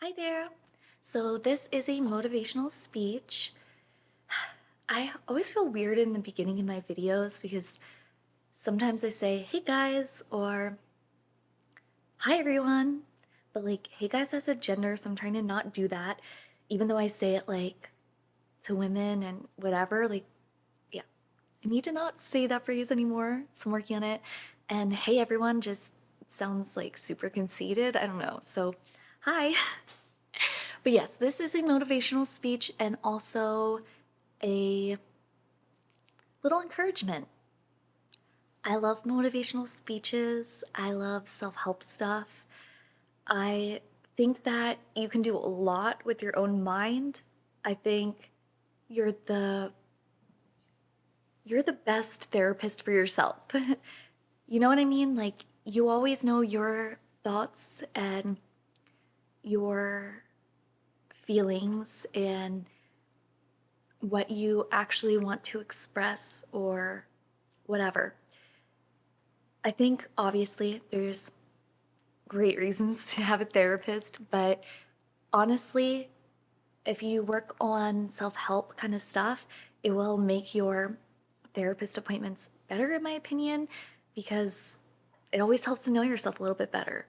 Hi there. So this is a motivational speech. I always feel weird in the beginning of my videos because sometimes I say, hey guys, or hi everyone. But like, hey guys has a gender, so I'm trying to not do that. Even though I say it like to women and whatever, like, yeah. I need to not say that phrase anymore, so I'm working on it. And hey everyone just sounds like super conceited. I don't know. So, hi. But yes, this is a motivational speech and also a little encouragement. I love motivational speeches. I love self-help stuff. I think that you can do a lot with your own mind. I think you're the you're the best therapist for yourself. You know what I mean? Like you always know your thoughts and your feelings and what you actually want to express or whatever. I think obviously there's great reasons to have a therapist, but honestly, if you work on self-help kind of stuff, it will make your therapist appointments better, in my opinion, because it always helps to know yourself a little bit better.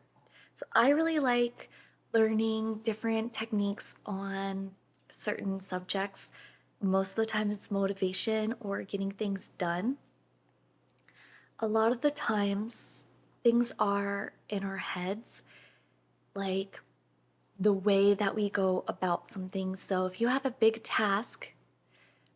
So I really like learning different techniques on certain subjects. Most of the time it's motivation or getting things done. A lot of the times things are in our heads, like the way that we go about something. So if you have a big task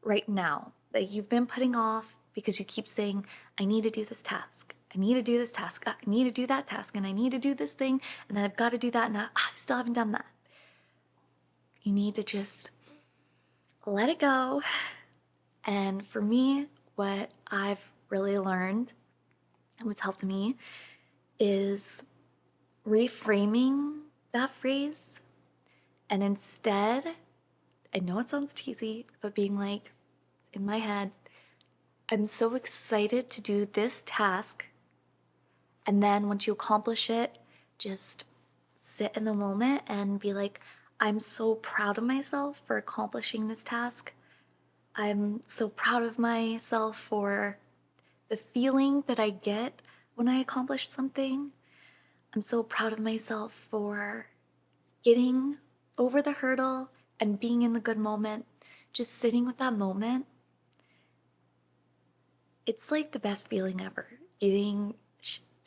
right now that you've been putting off because you keep saying, I need to do this task, I need to do this task, I need to do that task, and I need to do this thing, and then I've got to do that, and I still haven't done that. You need to just let it go. And for me, what I've really learned and what's helped me is reframing that phrase and instead, I know it sounds cheesy, but being like, in my head, I'm so excited to do this task. And then once you accomplish it, just sit in the moment and be like, I'm so proud of myself for accomplishing this task. I'm so proud of myself for the feeling that I get when I accomplish something. I'm so proud of myself for getting over the hurdle and being in the good moment, just sitting with that moment. It's like the best feeling ever, getting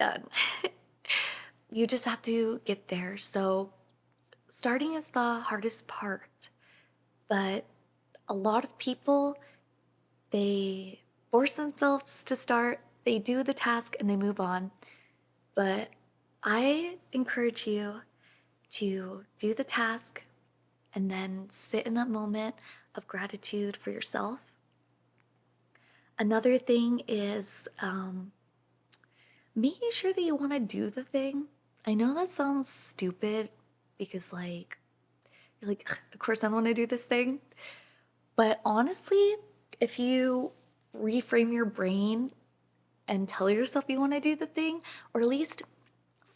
done. You just have to get there. So starting is the hardest part, but a lot of people, they force themselves to start, they do the task and they move on. But I encourage you to do the task and then sit in that moment of gratitude for yourself. Another thing is making sure that you want to do the thing. I know that sounds stupid because, like, you're like, of course I want to do this thing. But honestly, if you reframe your brain and tell yourself you want to do the thing, or at least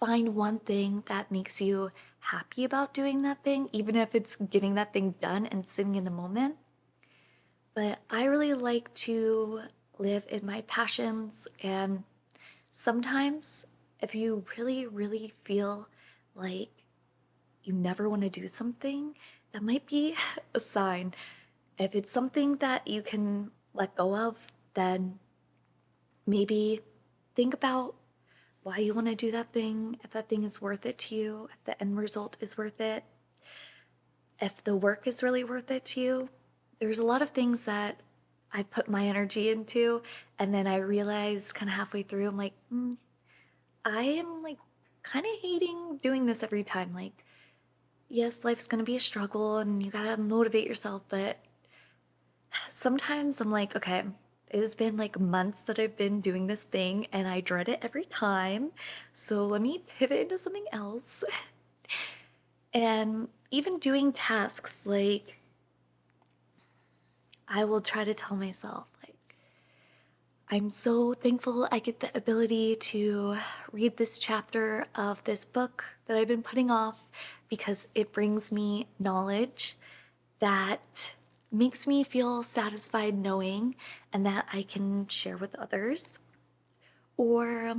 find one thing that makes you happy about doing that thing, even if it's getting that thing done and sitting in the moment. But I really like to live in my passions, and sometimes if you really, really feel like you never want to do something, that might be a sign. If it's something that you can let go of, then maybe think about why you want to do that thing, if that thing is worth it to you, if the end result is worth it, if the work is really worth it to you. There's a lot of things that I put my energy into, and then I realized kind of halfway through, I'm like, I am like kind of hating doing this every time. Like, yes, life's gonna be a struggle and you gotta motivate yourself, but sometimes I'm like, okay, it has been like months that I've been doing this thing and I dread it every time. So let me pivot into something else. And even doing tasks, like, I will try to tell myself, like, I'm so thankful I get the ability to read this chapter of this book that I've been putting off because it brings me knowledge that makes me feel satisfied knowing and that I can share with others. Or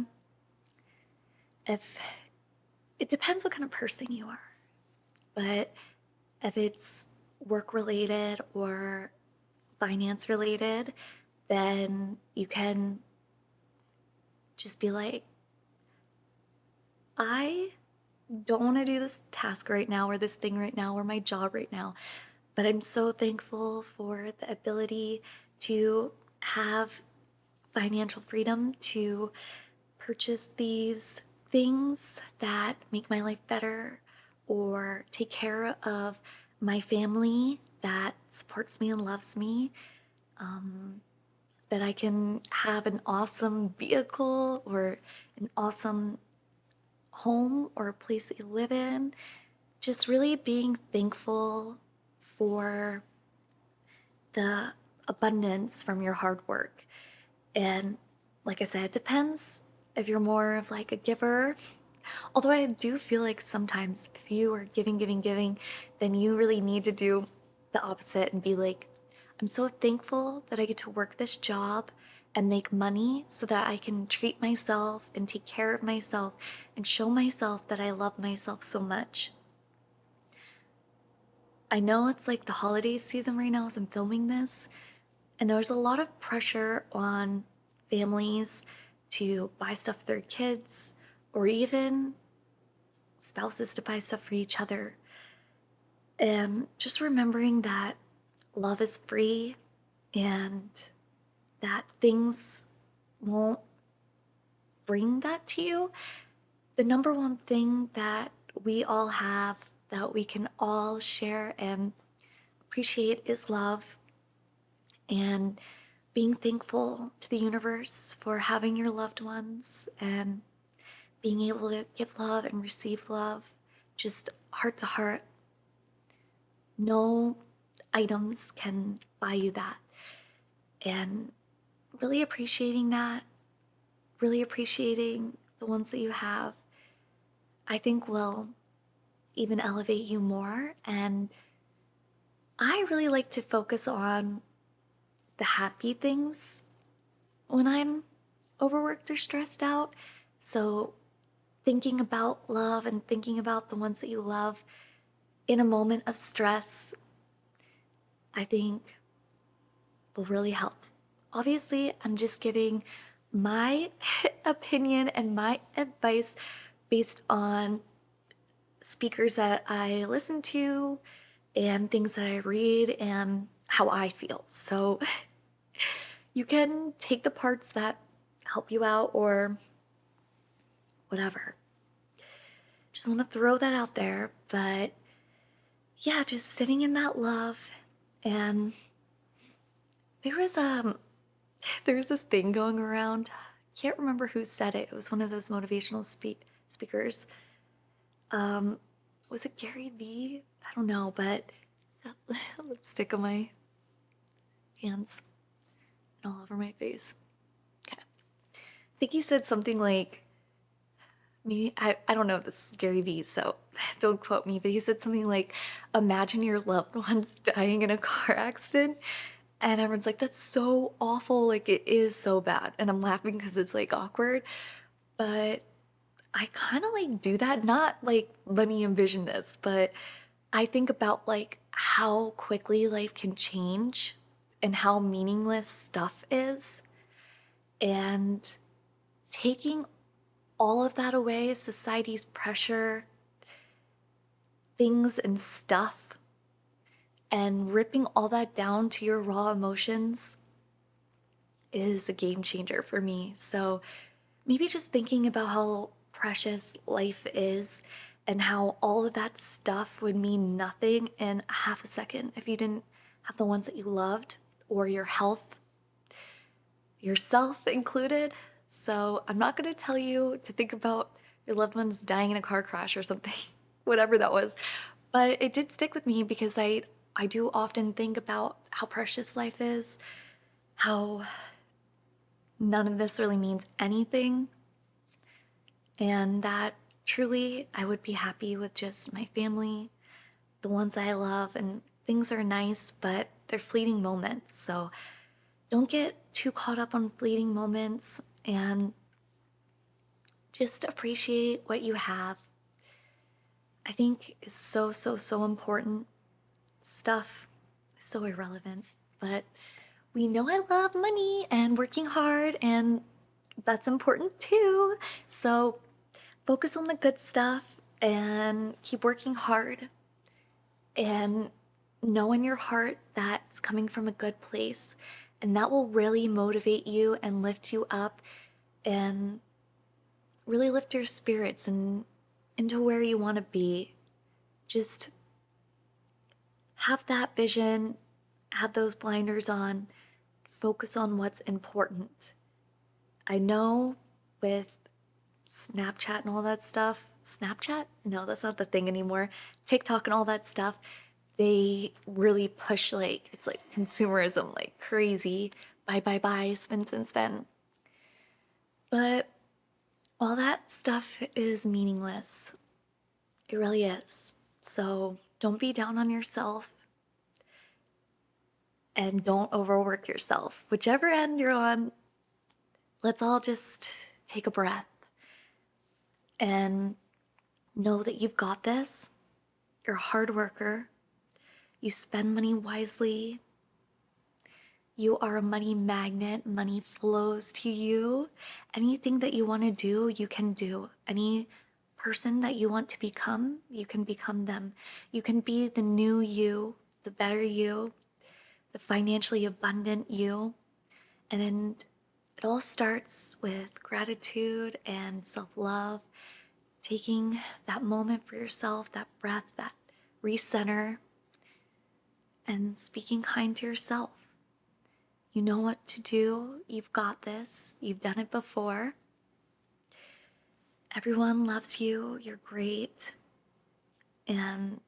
if it depends what kind of person you are, but if it's work related or finance related, then you can just be like, I don't want to do this task right now or this thing right now or my job right now, but I'm so thankful for the ability to have financial freedom to purchase these things that make my life better or take care of my family that supports me and loves me. That I can have an awesome vehicle or an awesome home or a place that you live in. Just really being thankful for the abundance from your hard work. And like I said, it depends if you're more of like a giver. Although I do feel like sometimes if you are giving, giving, giving, then you really need to do the opposite and be like, I'm so thankful that I get to work this job and make money so that I can treat myself and take care of myself and show myself that I love myself so much. I know it's like the holiday season right now as I'm filming this, and there's a lot of pressure on families to buy stuff for their kids or even spouses to buy stuff for each other. And just remembering that love is free and that things won't bring that to you. The number one thing that we all have that we can all share and appreciate is love and being thankful to the universe for having your loved ones and being able to give love and receive love just heart to heart. No items can buy you that. And really appreciating that, really appreciating the ones that you have, I think will even elevate you more. And I really like to focus on the happy things when I'm overworked or stressed out. So thinking about love and thinking about the ones that you love in a moment of stress, I think will really help. Obviously, I'm just giving my opinion and my advice based on speakers that I listen to and things that I read and how I feel. So you can take the parts that help you out or whatever. Just want to throw that out there. But yeah, just sitting in that love. And there was there's this thing going around. Can't remember who said it. It was one of those motivational speakers. Was it Gary Vee? I don't know, but got lipstick on my hands and all over my face. Okay. I think he said something like, maybe, I don't know if this is Gary Vee, so don't quote me, but he said something like, imagine your loved ones dying in a car accident. And everyone's like, that's so awful. Like, it is so bad. And I'm laughing because it's like awkward. But I kind of like do that. Not like, let me envision this, but I think about like how quickly life can change and how meaningless stuff is. And taking all of that away, society's pressure, things and stuff, and ripping all that down to your raw emotions is a game changer for me. So maybe just thinking about how precious life is and how all of that stuff would mean nothing in a half a second if you didn't have the ones that you loved or your health, yourself included. So I'm not going to tell you to think about your loved ones dying in a car crash or something, whatever that was. But it did stick with me because I do often think about how precious life is, how none of this really means anything, and that truly I would be happy with just my family, the ones I love, and things are nice, but they're fleeting moments. So don't get too caught up on fleeting moments and just appreciate what you have. I think is so, so, so important. Stuff is so irrelevant, but we know I love money and working hard, and that's important too. So focus on the good stuff and keep working hard and know in your heart that it's coming from a good place, and that will really motivate you and lift you up and really lift your spirits and into where you want to be. Just have that vision, have those blinders on, focus on what's important. I know with Snapchat and all that stuff, Snapchat? No, that's not the thing anymore. TikTok and all that stuff, they really push like, it's like consumerism like crazy. Buy, buy, buy, spend, spend, spend. But all that stuff is meaningless. It really is. So don't be down on yourself and don't overwork yourself. Whichever end you're on, let's all just take a breath and know that you've got this. You're a hard worker. You spend money wisely. You are a money magnet. Money flows to you. Anything that you want to do, you can do. Any person that you want to become, you can become them. You can be the new you, the better you, the financially abundant you. And it all starts with gratitude and self-love, taking that moment for yourself, that breath, that recenter, and speaking kind to yourself. You know what to do. You've got this. You've done it before. Everyone loves you. You're great. And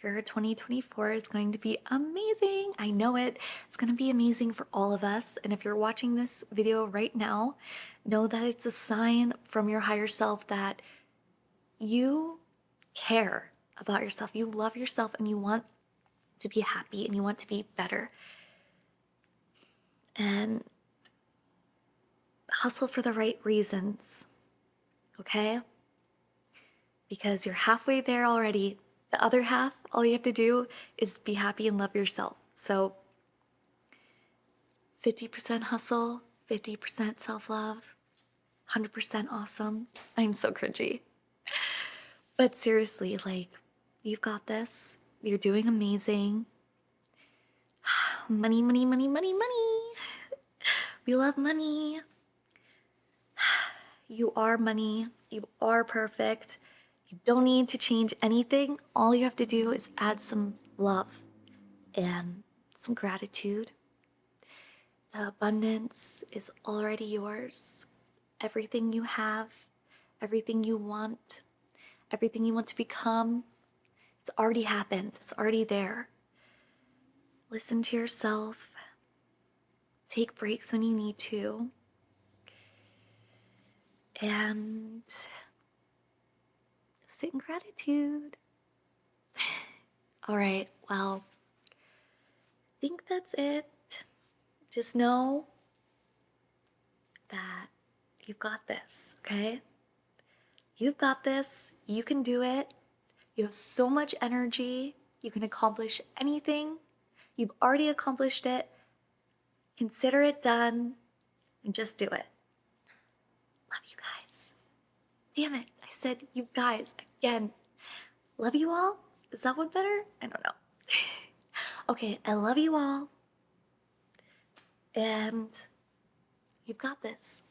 your 2024 is going to be amazing. I know it. It's going to be amazing for all of us. And if you're watching this video right now, know that it's a sign from your higher self that you care about yourself. You love yourself and you want to be happy and you want to be better. And hustle for the right reasons, okay? Because you're halfway there already. The other half, all you have to do is be happy and love yourself. So 50% hustle, 50% self-love, 100% awesome. I'm so cringy. But seriously, like, you've got this. You're doing amazing. Money, money, money, money, money. We love money. You are money. You are perfect. You don't need to change anything. All you have to do is add some love and some gratitude. The abundance is already yours. Everything you have, everything you want to become, it's already happened. It's already there. Listen to yourself. Take breaks when you need to. And sit in gratitude. All right, well, I think that's it. Just know that you've got this, okay? You've got this. You can do it. You have so much energy. You can accomplish anything. You've already accomplished it. Consider it done and just do it. Love you guys. Damn it, I said you guys again. Love you all? Is that one better? I don't know. Okay, I love you all. And you've got this.